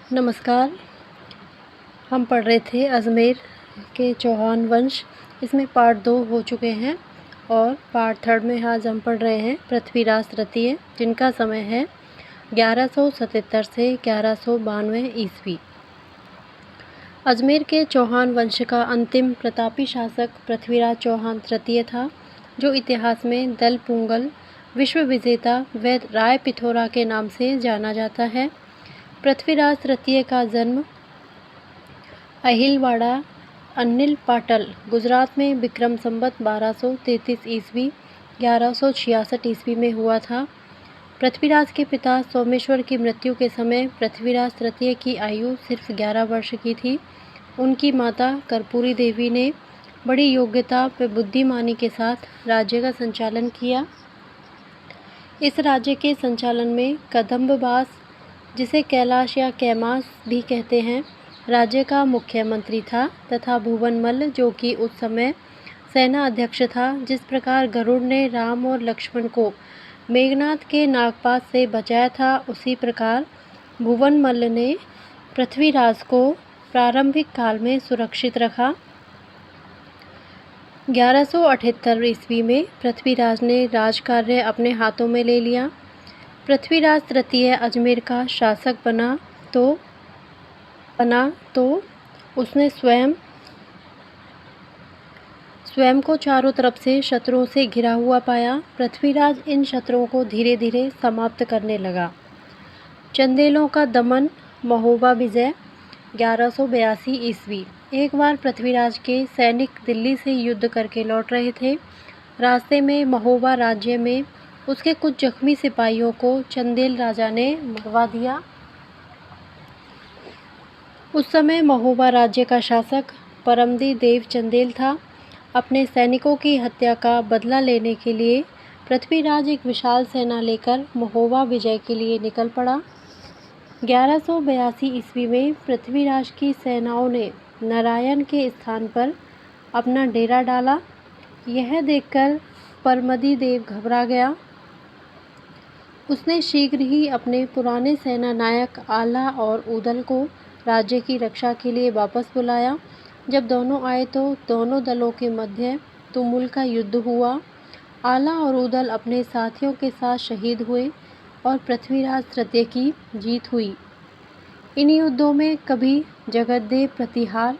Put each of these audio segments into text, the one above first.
नमस्कार। हम पढ़ रहे थे अजमेर के चौहान वंश। इसमें पार्ट 2 हो चुके हैं और पार्ट 3 में आज हम पढ़ रहे हैं पृथ्वीराज तृतीय, जिनका समय है 1177 से 1192 ईस्वी। अजमेर के चौहान वंश का अंतिम प्रतापी शासक पृथ्वीराज चौहान तृतीय था, जो इतिहास में दल पुंगल, विश्व विजेता व राय पिथौरा के नाम से जाना जाता है। पृथ्वीराज तृतीय का जन्म अहिलवाड़ा अन्निल पाटल, गुजरात में विक्रम संवत 1233 ईस्वी 1166 ईस्वी में हुआ था। पृथ्वीराज के पिता सोमेश्वर की मृत्यु के समय पृथ्वीराज तृतीय की आयु सिर्फ 11 वर्ष की थी। उनकी माता कर्पूरी देवी ने बड़ी योग्यता व बुद्धिमानी के साथ राज्य का संचालन किया। इस राज्य के संचालन में कदम्बवास, जिसे कैलाश या कैमास भी कहते हैं, राज्य का मुख्यमंत्री था तथा भुवनमल्ल, जो कि उस समय सेना अध्यक्ष था। जिस प्रकार गरुड़ ने राम और लक्ष्मण को मेघनाद के नागपात से बचाया था, उसी प्रकार भुवनमल्ल ने पृथ्वीराज को प्रारंभिक काल में सुरक्षित रखा। 1178 ईस्वी में पृथ्वीराज ने राजकार्य अपने हाथों में ले लिया। पृथ्वीराज तृतीय अजमेर का शासक बना तो उसने स्वयं को चारों तरफ से शत्रुओं से घिरा हुआ पाया। पृथ्वीराज इन शत्रुओं को धीरे धीरे समाप्त करने लगा। चंदेलों का दमन, महोबा विजय 1182 ईस्वी। एक बार पृथ्वीराज के सैनिक दिल्ली से युद्ध करके लौट रहे थे। रास्ते में महोबा राज्य में उसके कुछ जख्मी सिपाहियों को चंदेल राजा ने मरवा दिया। उस समय महोबा राज्य का शासक परमदी देव चंदेल था। अपने सैनिकों की हत्या का बदला लेने के लिए पृथ्वीराज एक विशाल सेना लेकर महोबा विजय के लिए निकल पड़ा। 1182 ईस्वी में पृथ्वीराज की सेनाओं ने नारायण के स्थान पर अपना डेरा डाला। यह देखकर परमदी देव घबरा गया। उसने शीघ्र ही अपने पुराने सेना नायक आला और उदल को राज्य की रक्षा के लिए वापस बुलाया। जब दोनों आए तो दोनों दलों के मध्य तुमुल का युद्ध हुआ। आला और उदल अपने साथियों के साथ शहीद हुए और पृथ्वीराज तृतीय की जीत हुई। इन युद्धों में कभी जगतदेव प्रतिहार,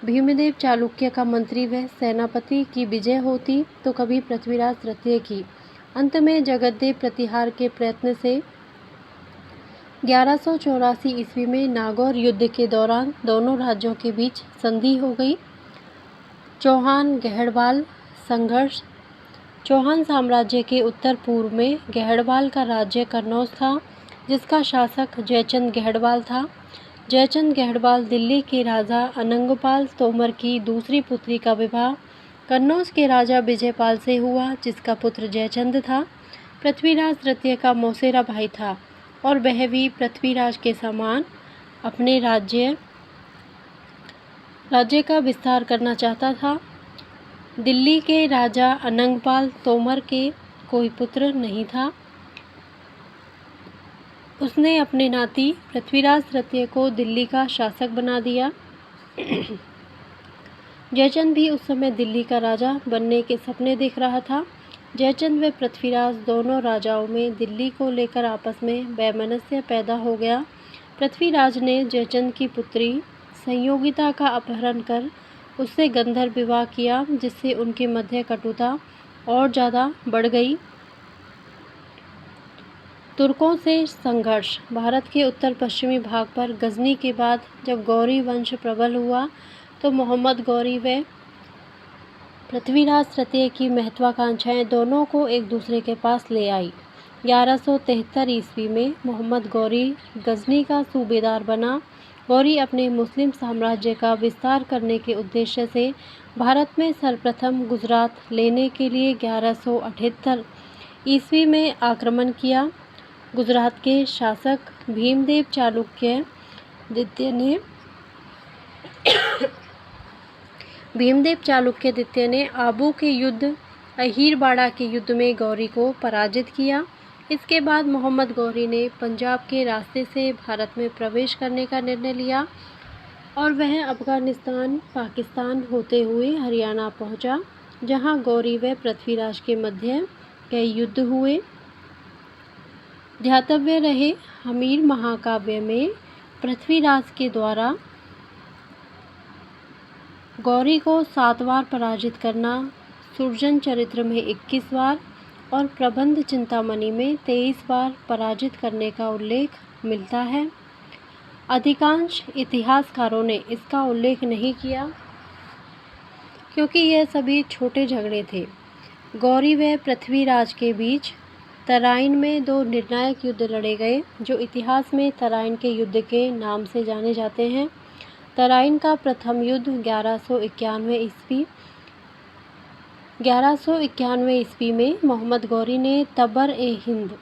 भीमदेव चालुक्य का मंत्री व सेनापति की विजय होती, तो कभी पृथ्वीराज तृतीय की। अंत में जगतदेव प्रतिहार के प्रयत्न से 1184 ईस्वी में नागौर युद्ध के दौरान दोनों राज्यों के बीच संधि हो गई। चौहान गहड़वाल संघर्ष। चौहान साम्राज्य के उत्तर पूर्व में गहड़वाल का राज्य कन्नौज था, जिसका शासक जयचंद गहड़वाल था। जयचंद गहड़वाल दिल्ली के राजा अनंगपाल तोमर की दूसरी पुत्री का विवाह कन्नौज के राजा विजयपाल से हुआ, जिसका पुत्र जयचंद था। पृथ्वीराज तृतीय का मौसेरा भाई था और वह भी पृथ्वीराज के समान अपने राज्य का विस्तार करना चाहता था। दिल्ली के राजा अनंगपाल तोमर के कोई पुत्र नहीं था। उसने अपने नाती पृथ्वीराज तृतीय को दिल्ली का शासक बना दिया। जयचंद भी उस समय दिल्ली का राजा बनने के सपने देख रहा था। जयचंद व पृथ्वीराज दोनों राजाओं में दिल्ली को लेकर आपस में वैमनस्य पैदा हो गया। पृथ्वीराज ने जयचंद की पुत्री संयोगिता का अपहरण कर उससे गंधर्व विवाह किया, जिससे उनके मध्य कटुता और ज़्यादा बढ़ गई। तुर्कों से संघर्ष। भारत के उत्तर पश्चिमी भाग पर गजनी के बाद जब गौरी वंश प्रबल हुआ, तो मोहम्मद गौरी व पृथ्वीराज तृतीय की महत्वाकांक्षाएं दोनों को एक दूसरे के पास ले आई। 1173 ईस्वी में मोहम्मद गौरी गजनी का सूबेदार बना। गौरी अपने मुस्लिम साम्राज्य का विस्तार करने के उद्देश्य से भारत में सर्वप्रथम गुजरात लेने के लिए 1178 ईस्वी में आक्रमण किया। गुजरात के शासक भीमदेव चालुक्य द्वितीय ने आबू के युद्ध, अहिरवाड़ा के युद्ध में गौरी को पराजित किया इसके बाद मोहम्मद गौरी ने पंजाब के रास्ते से भारत में प्रवेश करने का निर्णय लिया और वह अफ़गानिस्तान, पाकिस्तान होते हुए हरियाणा पहुंचा, जहां गौरी व पृथ्वीराज के मध्य कई युद्ध हुए। ध्यातव्य रहे, हमीर महाकाव्य में पृथ्वीराज के द्वारा गौरी को 7 बार पराजित करना, सुरजन चरित्र में 21 बार और प्रबंध चिंतामणि में 23 बार पराजित करने का उल्लेख मिलता है। अधिकांश इतिहासकारों ने इसका उल्लेख नहीं किया क्योंकि यह सभी छोटे झगड़े थे। गौरी व पृथ्वीराज के बीच तराइन में 2 निर्णायक युद्ध लड़े गए, जो इतिहास में तराइन के युद्ध के नाम से जाने जाते हैं। तराइन का प्रथम युद्ध 1191 ईस्वी में मोहम्मद गौरी ने तबर-ए-हिंद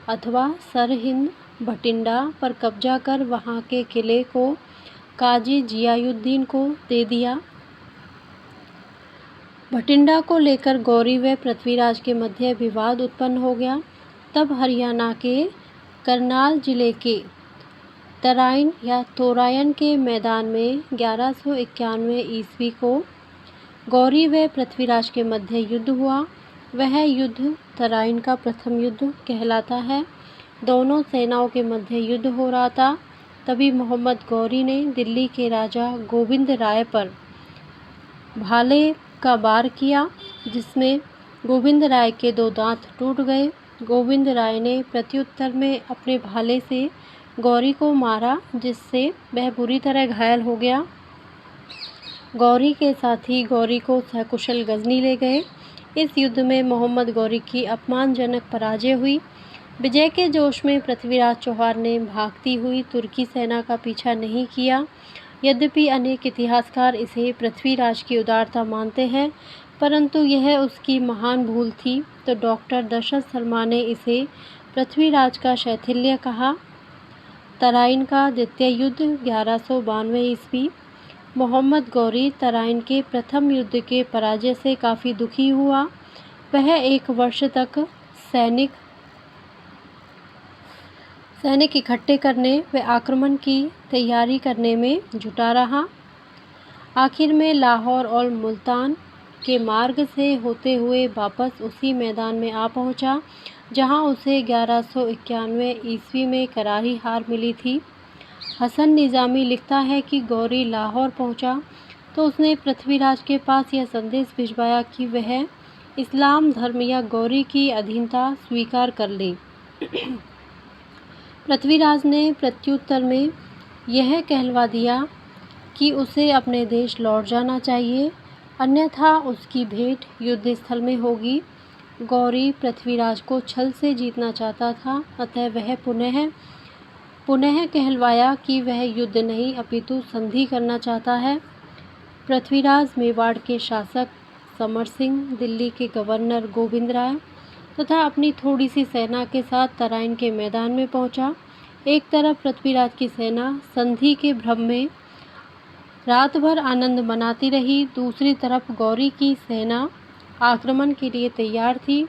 अथवा सरहिंद भटिंडा पर कब्जा कर वहां के किले को काजी जियाउद्दीन को दे दिया। भटिंडा को लेकर गौरी व पृथ्वीराज के मध्य विवाद उत्पन्न हो गया। तब हरियाणा के करनाल जिले के तराइन या तोरायन के मैदान में 1191 ईस्वी को गौरी व पृथ्वीराज के मध्य युद्ध हुआ। वह युद्ध तराइन का प्रथम युद्ध कहलाता है। दोनों सेनाओं के मध्य युद्ध हो रहा था। तभी मोहम्मद गौरी ने दिल्ली के राजा गोविंद राय पर भाले का वार किया, जिसमें गोविंद राय के 2 दांत टूट गए। गोविंद राय ने प्रत्युत्तर में अपने भाले से गौरी को मारा, जिससे वह बुरी तरह घायल हो गया। गौरी के साथी गौरी को सकुशल गजनी ले गए। इस युद्ध में मोहम्मद गौरी की अपमानजनक पराजय हुई। विजय के जोश में पृथ्वीराज चौहान ने भागती हुई तुर्की सेना का पीछा नहीं किया। यद्यपि अनेक इतिहासकार इसे पृथ्वीराज की उदारता मानते हैं, परंतु यह उसकी महान भूल थी, तो डॉक्टर दशरथ शर्मा ने इसे पृथ्वीराज का शैथिल्य कहा। तराइन का द्वितीय युद्ध 1192 ईस्वी। मोहम्मद गौरी तराइन के प्रथम युद्ध के पराजय से काफ़ी दुखी हुआ। वह 1 वर्ष तक सैनिक इकट्ठे करने व आक्रमण की तैयारी करने में जुटा रहा। आखिर में लाहौर और मुल्तान के मार्ग से होते हुए वापस उसी मैदान में आ पहुंचा, जहां उसे 1191 ईस्वी में करारी हार मिली थी। हसन निज़ामी लिखता है कि गौरी लाहौर पहुंचा तो उसने पृथ्वीराज के पास यह संदेश भिजवाया कि वह इस्लाम धर्म या गौरी की अधीनता स्वीकार कर ले। पृथ्वीराज ने प्रत्युत्तर में यह कहलवा दिया कि उसे अपने देश लौट जाना चाहिए, अन्यथा उसकी भेंट युद्ध स्थल में होगी। गौरी पृथ्वीराज को छल से जीतना चाहता था, अतः वह पुनः कहलवाया कि वह युद्ध नहीं अपितु संधि करना चाहता है। पृथ्वीराज मेवाड़ के शासक समर सिंह, दिल्ली के गवर्नर गोविंद राय तथा अपनी थोड़ी सी सेना के साथ तराइन के मैदान में पहुंचा। एक तरफ पृथ्वीराज की सेना संधि के भ्रम में रात भर आनंद मनाती रही, दूसरी तरफ गौरी की सेना आक्रमण के लिए तैयार थी।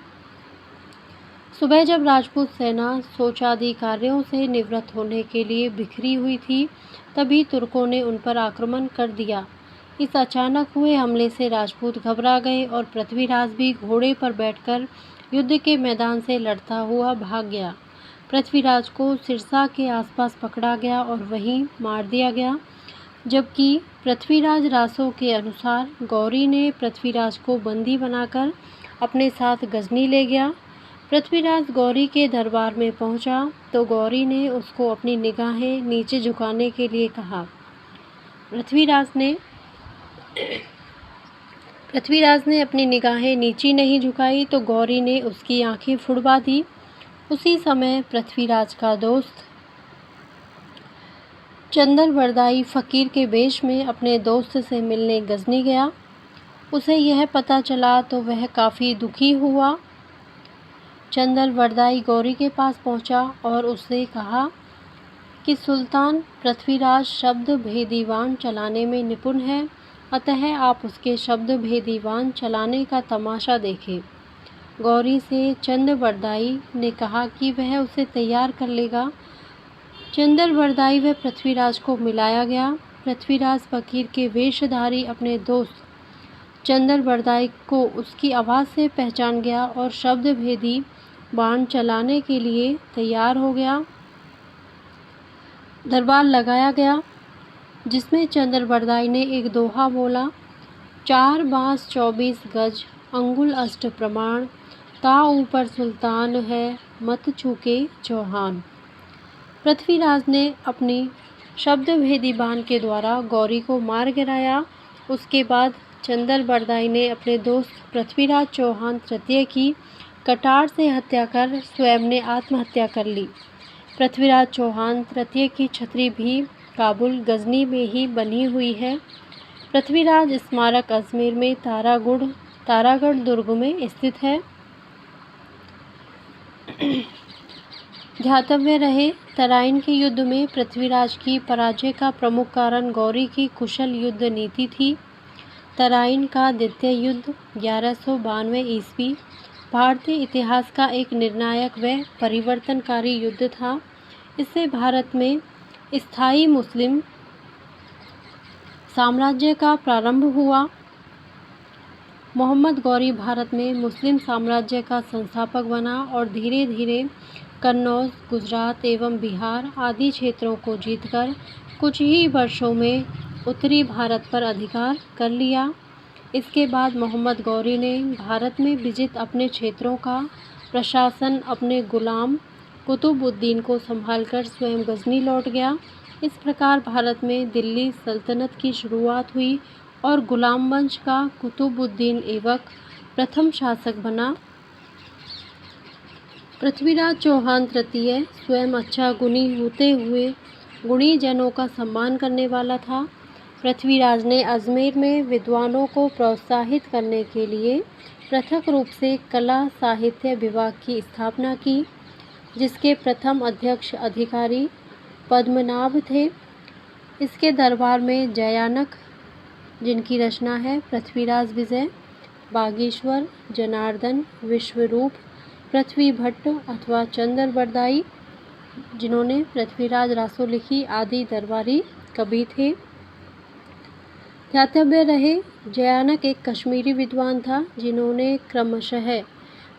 सुबह जब राजपूत सेना शौचादि कार्यों से निवृत्त होने के लिए बिखरी हुई थी, तभी तुर्कों ने उन पर आक्रमण कर दिया। इस अचानक हुए हमले से राजपूत घबरा गए और पृथ्वीराज भी घोड़े पर बैठकर युद्ध के मैदान से लड़ता हुआ भाग गया। पृथ्वीराज को सिरसा के आसपास पकड़ा गया और वहीं मार दिया गया, जबकि पृथ्वीराज रासों के अनुसार गौरी ने पृथ्वीराज को बंदी बनाकर अपने साथ गजनी ले गया। पृथ्वीराज गौरी के दरबार में पहुंचा तो गौरी ने उसको अपनी निगाहें नीचे झुकाने के लिए कहा। पृथ्वीराज ने अपनी निगाहें नीचे नहीं झुकाई तो गौरी ने उसकी आंखें फुड़वा दी। उसी समय पृथ्वीराज का दोस्त चंदरवरदाई फकीर के वेश में अपने दोस्त से मिलने गजनी गया। उसे यह पता चला तो वह काफ़ी दुखी हुआ। चंदरवरदाई गौरी के पास पहुंचा और उससे कहा कि सुल्तान पृथ्वीराज शब्द भेदीवान चलाने में निपुण है, अतः आप उसके शब्द भेदीवान चलाने का तमाशा देखें। गौरी से चंद्रबरदाई ने कहा कि वह उसे तैयार कर लेगा। चंद्रबरदाई व पृथ्वीराज को मिलाया गया। पृथ्वीराज फकीर के वेशधारी अपने दोस्त चंद्रबरदाई को उसकी आवाज़ से पहचान गया और शब्द भेदी बाण चलाने के लिए तैयार हो गया। दरबार लगाया गया जिसमें चंद्रबरदाई ने एक दोहा बोला, 4 बांस 24 गज अंगुल अष्ट प्रमाण, ता ऊपर सुल्तान है मत चूके चौहान। पृथ्वीराज ने अपनी शब्द भेदी बाण के द्वारा गौरी को मार गिराया। उसके बाद चंद्रबरदाई ने अपने दोस्त पृथ्वीराज चौहान तृतीय की कटार से हत्या कर स्वयं ने आत्महत्या कर ली। पृथ्वीराज चौहान तृतीय की छतरी भी काबुल गजनी में ही बनी हुई है। पृथ्वीराज स्मारक अजमेर में तारागढ़ दुर्ग में स्थित है। ध्यातव्य रहे, तराइन के युद्ध में पृथ्वीराज की पराजय का प्रमुख कारण गौरी की कुशल युद्ध नीति थी। तराइन का द्वितीय युद्ध 1192 ईस्वी भारतीय इतिहास का एक निर्णायक व परिवर्तनकारी युद्ध था। इससे भारत में स्थायी मुस्लिम साम्राज्य का प्रारंभ हुआ। मोहम्मद गौरी भारत में मुस्लिम साम्राज्य का संस्थापक बना और धीरे धीरे कन्नौज, गुजरात एवं बिहार आदि क्षेत्रों को जीतकर कुछ ही वर्षों में उत्तरी भारत पर अधिकार कर लिया। इसके बाद मोहम्मद गौरी ने भारत में विजित अपने क्षेत्रों का प्रशासन अपने गुलाम कुतुबुद्दीन को संभालकर स्वयं गजनी लौट गया। इस प्रकार भारत में दिल्ली सल्तनत की शुरुआत हुई और गुलाम वंश का कुतुबुद्दीन ऐबक प्रथम शासक बना। पृथ्वीराज चौहान तृतीय स्वयं अच्छा गुणी होते हुए गुणी जनों का सम्मान करने वाला था। पृथ्वीराज ने अजमेर में विद्वानों को प्रोत्साहित करने के लिए पृथक रूप से कला साहित्य विभाग की स्थापना की, जिसके प्रथम अध्यक्ष अधिकारी पद्मनाभ थे। इसके दरबार में जयानक, जिनकी रचना है पृथ्वीराज विजय, बागेश्वर, जनार्दन, विश्वरूप, पृथ्वी भट्ट अथवा चंद्रबरदाई, जिन्होंने पृथ्वीराज रासो लिखी, आदि दरबारी कवि थे। ध्यातव्य रहे, जयानक एक कश्मीरी विद्वान था जिन्होंने क्रमशः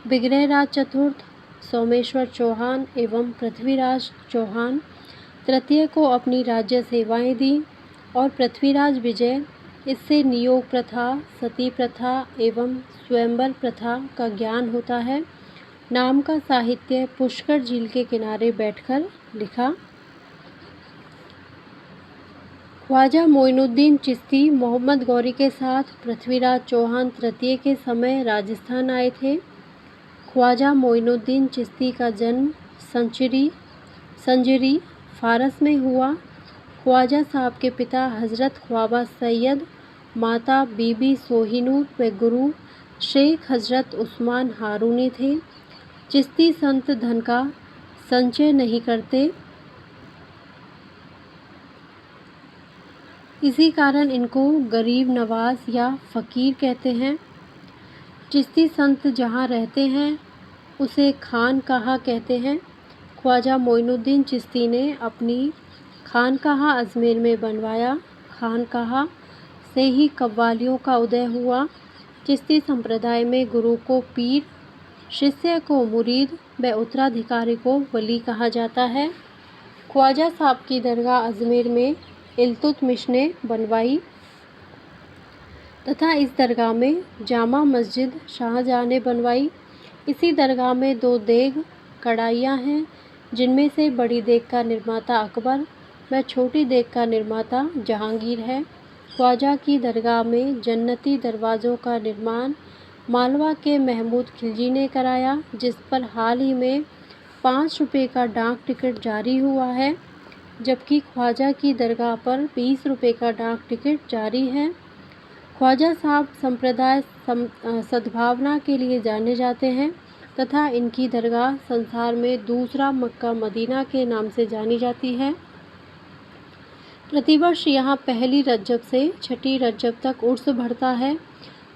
विग्रहराज चतुर्थ, सोमेश्वर चौहान एवं पृथ्वीराज चौहान तृतीय को अपनी राज्य सेवाएं दी और पृथ्वीराज विजय इससे नियोग प्रथा, सती प्रथा एवं स्वयंवर प्रथा का ज्ञान होता है नाम का साहित्य पुष्कर झील के किनारे बैठकर लिखा। ख्वाजा मोइनुद्दीन चिश्ती मोहम्मद गौरी के साथ पृथ्वीराज चौहान तृतीय के समय राजस्थान आए थे। ख्वाजा मोइनुद्दीन चिश्ती का जन्म संजरी फारस में हुआ। ख्वाजा साहब के पिता हज़रत ख्वाजा सैयद, माता बीबी सोहिनूर व गुरु शेख हज़रत उस्मान हारूनी थे। चिश्ती संत धन का संचय नहीं करते, इसी कारण इनको गरीब नवाज या फ़कीर कहते हैं। चिश्ती संत जहाँ रहते हैं उसे खानकाहा कहते हैं। ख्वाजा मोइनुद्दीन चिश्ती ने अपनी खानकाहा अजमेर में बनवाया। खानकाहा से ही कव्वालियों का उदय हुआ। चिश्ती संप्रदाय में गुरु को पीर, शिष्य को मुरीद व उत्तराधिकारी को वली कहा जाता है। ख्वाजा साहब की दरगाह अजमेर में इल्तुतमिश ने बनवाई तथा इस दरगाह में जामा मस्जिद शाहजहाँ ने बनवाई। इसी दरगाह में 2 देग कढ़ाइयाँ हैं, जिनमें से बड़ी देग का निर्माता अकबर व छोटी देग का निर्माता जहांगीर है। ख्वाजा की दरगाह में जन्नती दरवाज़ों का निर्माण मालवा के महमूद खिलजी ने कराया, जिस पर हाल ही में 5 रुपये का डाक टिकट जारी हुआ है, जबकि ख्वाजा की दरगाह पर 20 रुपये का डाक टिकट जारी है। ख्वाजा साहब संप्रदाय सद्भावना के लिए जाने जाते हैं तथा इनकी दरगाह संसार में दूसरा मक्का मदीना के नाम से जानी जाती है। प्रतिवर्ष यहाँ पहली रजब से छठी रजब तक उर्स बढ़ता है,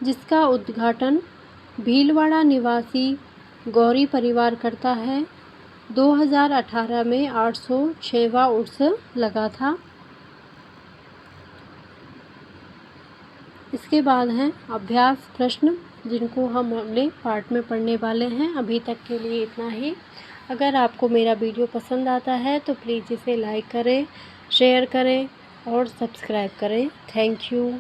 जिसका उद्घाटन भीलवाड़ा निवासी गौरी परिवार करता है। 2018 में 806वां उर्स लगा था। इसके बाद हैं अभ्यास प्रश्न, जिनको हम अगले पार्ट में पढ़ने वाले हैं। अभी तक के लिए इतना ही। अगर आपको मेरा वीडियो पसंद आता है तो प्लीज़ इसे लाइक करें, शेयर करें और सब्सक्राइब करें। Thank you.